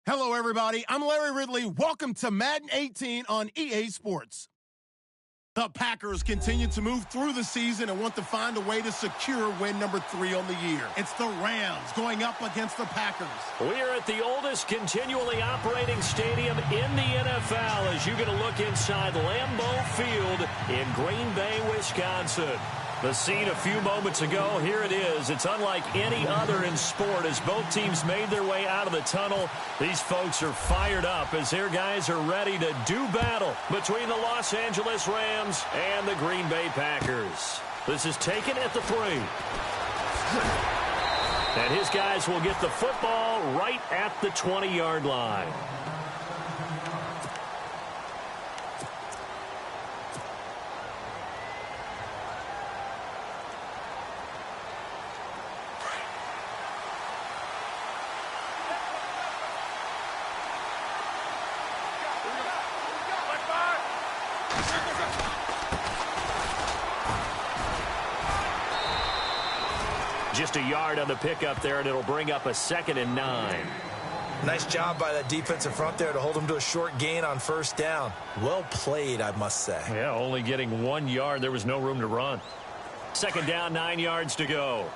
Hello, everybody. I'm Larry Ridley. Welcome to Madden 18 on EA Sports. The Packers continue to move through the season and want to find a way to secure win number 3 on the year. It's the Rams going up against the Packers. We are at the oldest continually operating stadium in the NFL as you get a look inside Lambeau Field in Green Bay, Wisconsin. The scene a few moments ago, here it is. It's unlike any other in sport as both teams made their way out of the tunnel. These folks are fired up as their guys are ready to do battle between the Los Angeles Rams and the Green Bay Packers. This is taken at the 3. And his guys will get the football right at the 20-yard line. Just a yard on the pickup there, and it'll bring up a 2nd and 9. Nice job by that defensive front there to hold them to a short gain on first down. Well played, I must say. Yeah, only getting 1 yard. There was no room to run. 2nd down, 9 yards to go.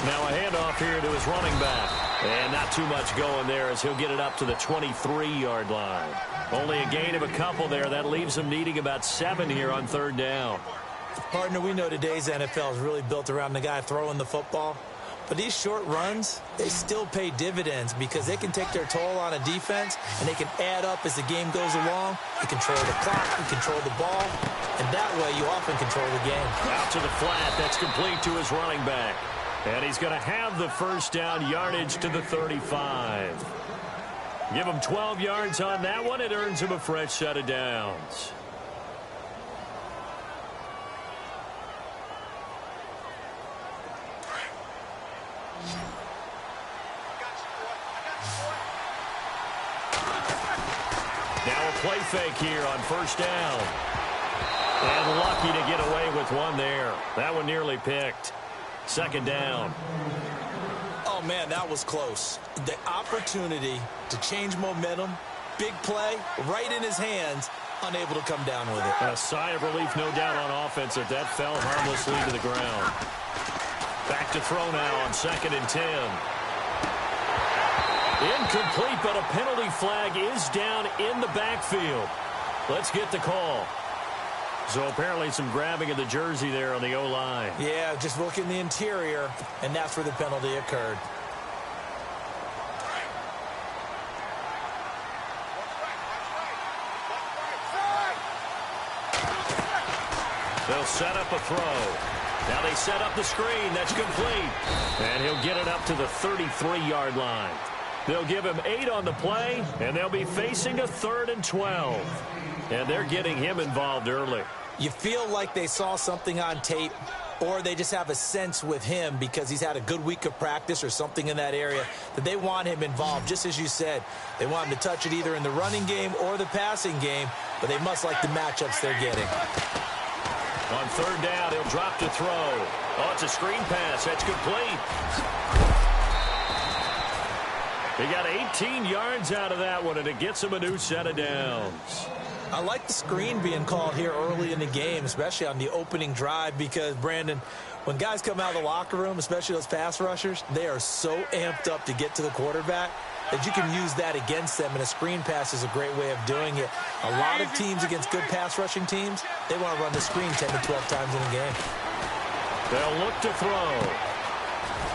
Now a handoff here to his running back. And not too much going there as he'll get it up to the 23-yard line. Only a gain of a couple there. That leaves him needing about 7 here on 3rd down. Partner, we know today's NFL is really built around the guy throwing the football. But these short runs, they still pay dividends because they can take their toll on a defense and they can add up as the game goes along. You control the clock, you control the ball, and that way you often control the game. Out to the flat. That's complete to his running back. And he's going to have the first down, yardage to the 35. Give him 12 yards on that one. It earns him a fresh set of downs. Now a play fake here on first down. And lucky to get away with one there. That one nearly picked. 2nd down. Oh, man, that was close. The opportunity to change momentum, big play, right in his hands, unable to come down with it. And a sigh of relief, no doubt, on offense that that fell harmlessly to the ground. Back to throw now on 2nd and 10. Incomplete, but a penalty flag is down in the backfield. Let's get the call. So apparently some grabbing of the jersey there on the O-line. Yeah, just look in the interior, and that's where the penalty occurred. They'll set up a throw. Now they set up the screen. That's complete. And he'll get it up to the 33-yard line. They'll give him 8 on the play, and they'll be facing a 3rd and 12. And they're getting him involved early. You feel like they saw something on tape, or they just have a sense with him because he's had a good week of practice or something in that area that they want him involved. Just as you said, they want him to touch it either in the running game or the passing game, but they must like the matchups they're getting. On 3rd down, he'll drop to throw. Oh, it's a screen pass. That's complete. He got 18 yards out of that one, and it gets him a new set of downs. I like the screen being called here early in the game, especially on the opening drive, because, Brandon, when guys come out of the locker room, especially those pass rushers, they are so amped up to get to the quarterback that you can use that against them, and a screen pass is a great way of doing it. A lot of teams against good pass rushing teams, they want to run the screen 10 to 12 times in a game. They'll look to throw.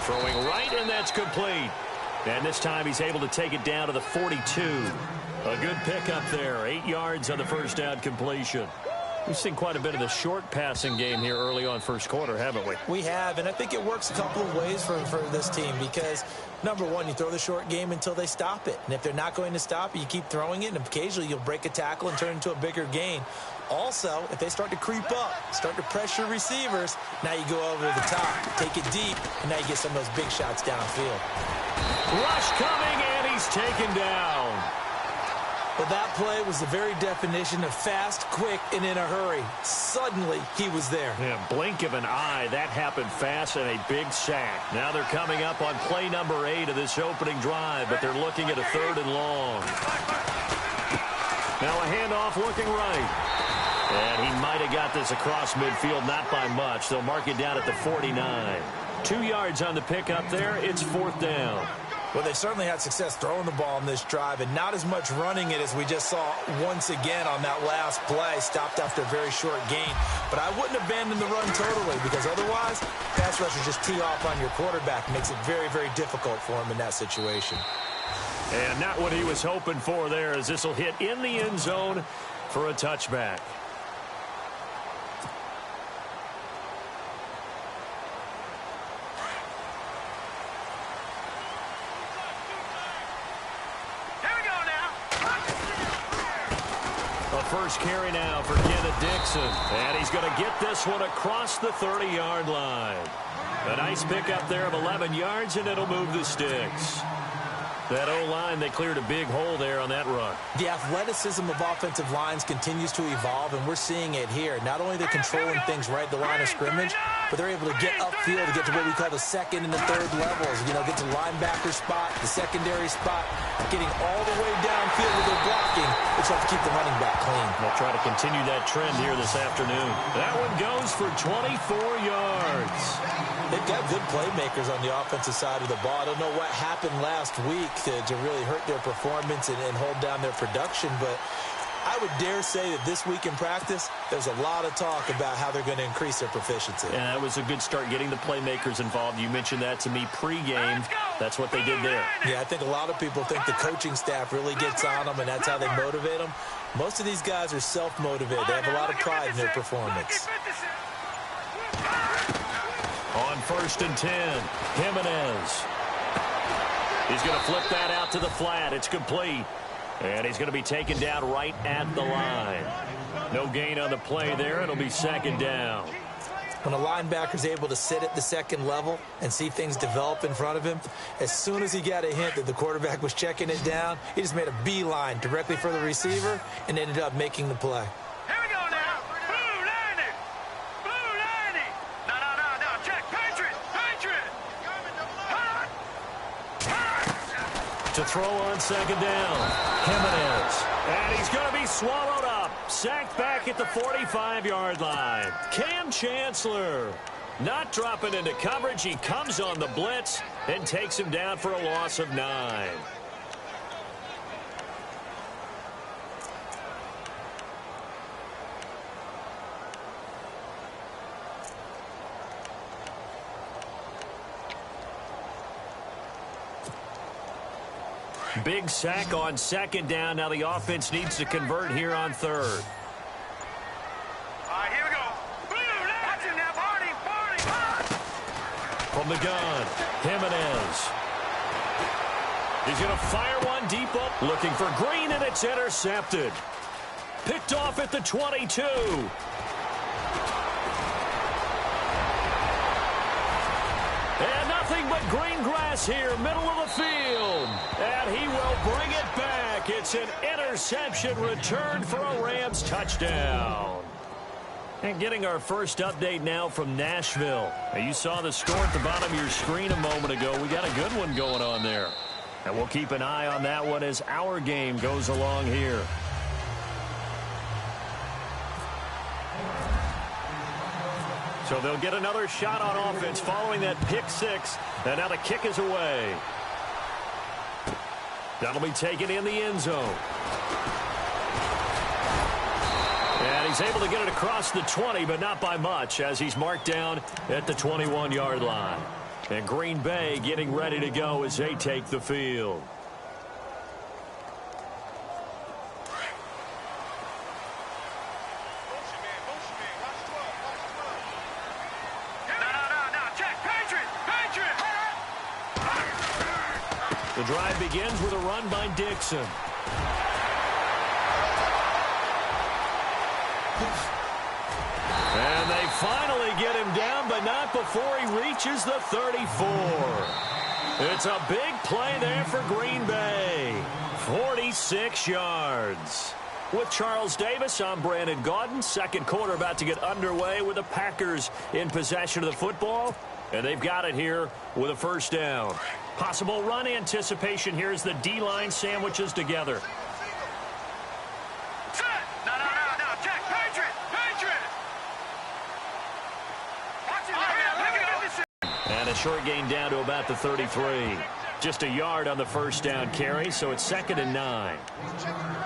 Throwing right, and that's complete. And this time he's able to take it down to the 42. A good pickup there. 8 yards on the first down completion. We've seen quite a bit of the short passing game here early on first quarter, haven't we? We have, and I think it works a couple of ways for this team because, number one, you throw the short game until they stop it. And if they're not going to stop it, you keep throwing it, and occasionally you'll break a tackle and turn it into a bigger gain. Also, if they start to creep up, start to pressure receivers, now you go over the top, take it deep, and now you get some of those big shots downfield. Rush coming, and he's taken down. Well, that play was the very definition of fast, quick, and in a hurry. Suddenly, he was there. Yeah, blink of an eye. That happened fast and a big sack. Now they're coming up on play number 8 of this opening drive, but they're looking at a 3rd and long. Now a handoff looking right. And he might have got this across midfield, not by much. They'll mark it down at the 49. 2 yards on the pickup there. It's 4th down. Well, they certainly had success throwing the ball in this drive and not as much running it as we just saw once again on that last play. Stopped after a very short gain. But I wouldn't abandon the run totally because otherwise, pass rushers just tee off on your quarterback. Makes it very, very difficult for him in that situation. And not what he was hoping for there, as this will hit in the end zone for a touchback. First carry now for Kenneth Dixon. And he's going to get this one across the 30-yard line. A nice pickup there of 11 yards, and it'll move the sticks. That O-line, they cleared a big hole there on that run. The athleticism of offensive lines continues to evolve, and we're seeing it here. Not only are they controlling things right at the line of scrimmage, but they're able to get upfield to get to what we call the 2nd and the 3rd levels. You know, get to linebacker spot, the secondary spot, getting all the way downfield with their blocking, which have to keep the running back clean. They'll try to continue that trend here this afternoon. That one goes for 24 yards. They've got good playmakers on the offensive side of the ball. I don't know what happened last week to really hurt their performance and hold down their production, but I would dare say that this week in practice, there's a lot of talk about how they're going to increase their proficiency. Yeah, that was a good start getting the playmakers involved. You mentioned that to me pregame. That's what they did there. Yeah, I think a lot of people think the coaching staff really gets on them, and that's how they motivate them. Most of these guys are self-motivated. They have a lot of pride in their performance. On 1st and 10, Jimenez. He's going to flip that out to the flat. It's complete. And he's going to be taken down right at the line. No gain on the play there. It'll be 2nd down. When a linebacker's able to sit at the 2nd level and see things develop in front of him, as soon as he got a hint that the quarterback was checking it down, he just made a beeline directly for the receiver and ended up making the play. Here we go now. Blue 90. Blue 90. No. Check. Patriot. To throw on 2nd down. Jimenez. And he's going to be swallowed up. Sacked back at the 45-yard line. Cam Chancellor not dropping into coverage. He comes on the blitz and takes him down for a loss of 9. Big sack on 2nd down. Now the offense needs to convert here on 3rd. All right, here we go. Blue, watch him now, Barney. From the gun, Jimenez. He's going to fire one deep up, looking for Green, and it's intercepted. Picked off at the 22. And nothing but green grass here, middle of the field. And he will bring it back. It's an interception return for a Rams touchdown. And getting our first update now from Nashville. Now you saw the score at the bottom of your screen a moment ago. We got a good one going on there. And we'll keep an eye on that one as our game goes along here. So they'll get another shot on offense following that pick 6. And now the kick is away. That'll be taken in the end zone. And he's able to get it across the 20, but not by much, as he's marked down at the 21-yard line. And Green Bay getting ready to go as they take the field. The drive begins with a run by Dixon. And they finally get him down, but not before he reaches the 34. It's a big play there for Green Bay. 46 yards. With Charles Davis, I'm Brandon Gaudin. Second quarter about to get underway with the Packers in possession of the football. And they've got it here with a first down. Possible run anticipation here as the D-line sandwiches together. No. Check. Patriot. And a short gain down to about the 33. Just a yard on the first down carry, so it's 2nd and 9.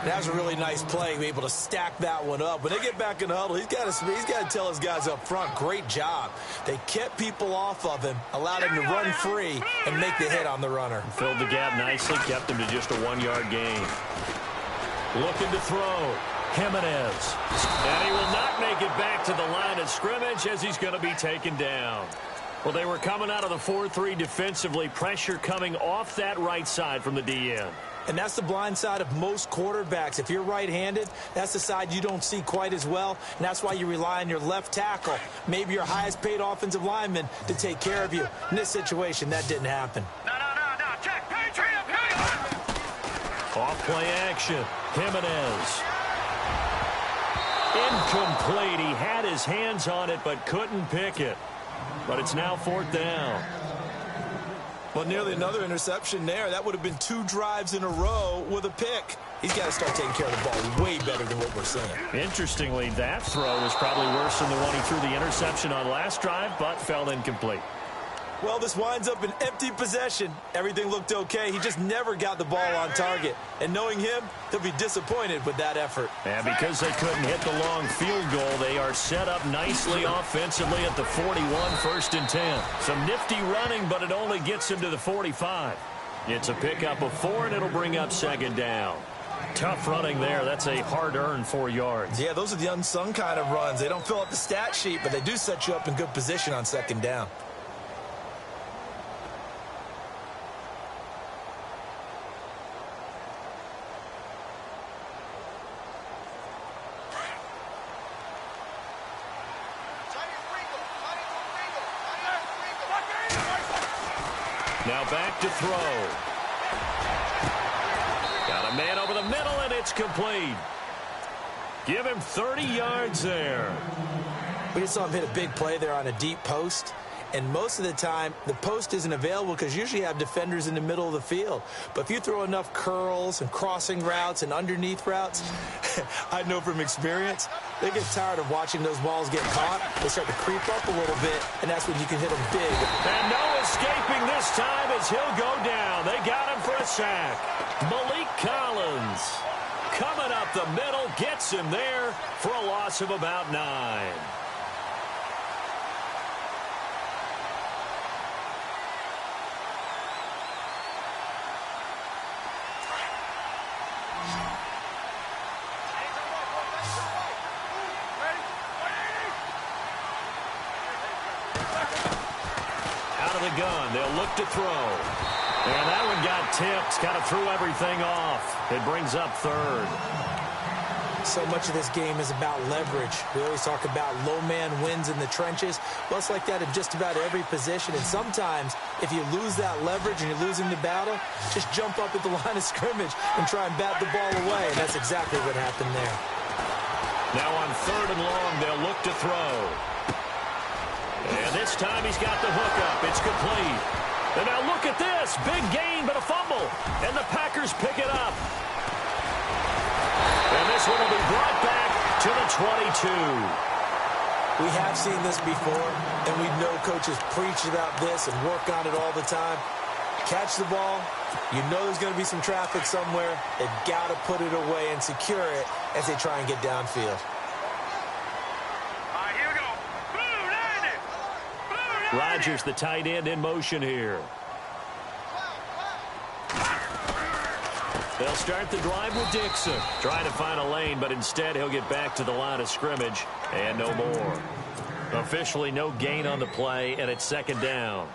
That was a really nice play, to be able to stack that one up. When they get back in the huddle, he's got to tell his guys up front, great job. They kept people off of him, allowed him to run free, and make the hit on the runner. Filled the gap nicely, kept him to just a 1-yard gain. Looking to throw. Jimenez. And he will not make it back to the line of scrimmage as he's going to be taken down. Well, they were coming out of the 4-3 defensively. Pressure coming off that right side from the DN. And that's the blind side of most quarterbacks. If you're right-handed, that's the side you don't see quite as well. And that's why you rely on your left tackle, maybe your highest-paid offensive lineman, to take care of you. In this situation, that didn't happen. No. Check. Patriot. Off play action. Jimenez. Incomplete. He had his hands on it but couldn't pick it. But it's now 4th down. Well, nearly another interception there. That would have been 2 drives in a row with a pick. He's got to start taking care of the ball way better than what we're seeing. Interestingly, that throw was probably worse than the one he threw the interception on last drive, but fell incomplete. Well, this winds up an empty possession. Everything looked okay. He just never got the ball on target. And knowing him, he'll be disappointed with that effort. And because they couldn't hit the long field goal, they are set up nicely offensively at the 41, 1st and 10. Some nifty running, but it only gets him to the 45. It's a pickup of 4, and it'll bring up 2nd down. Tough running there. That's a hard-earned 4 yards. Yeah, those are the unsung kind of runs. They don't fill up the stat sheet, but they do set you up in good position on 2nd down. Now back to throw. Got a man over the middle, and it's complete. Give him 30 yards there. We just saw him hit a big play there on a deep post. And most of the time, the post isn't available because usually you have defenders in the middle of the field. But if you throw enough curls and crossing routes and underneath routes, I know from experience, they get tired of watching those balls get caught. They start to creep up a little bit, and that's when you can hit them big. And no escaping this time as he'll go down. They got him for a sack. Malik Collins coming up the middle, gets him there for a loss of about 9. Gun. They'll look to throw. And that one got tipped. Kind of threw everything off. It brings up 3rd. So much of this game is about leverage. We always talk about low man wins in the trenches. Well, it's like that in just about every position. And sometimes, if you lose that leverage and you're losing the battle, just jump up at the line of scrimmage and try and bat the ball away. And that's exactly what happened there. Now on 3rd and long, they'll look to throw. And this time he's got the hook up. It's complete. And now look at this. Big gain, but a fumble. And the Packers pick it up. And this one will be brought back to the 22. We have seen this before, and we know coaches preach about this and work on it all the time. Catch the ball. You know there's going to be some traffic somewhere. They've got to put it away and secure it as they try and get downfield. Rodgers, the tight end, in motion here. They'll start the drive with Dixon. Trying to find a lane, but instead he'll get back to the line of scrimmage and no more. Officially no gain on the play, and it's 2nd down.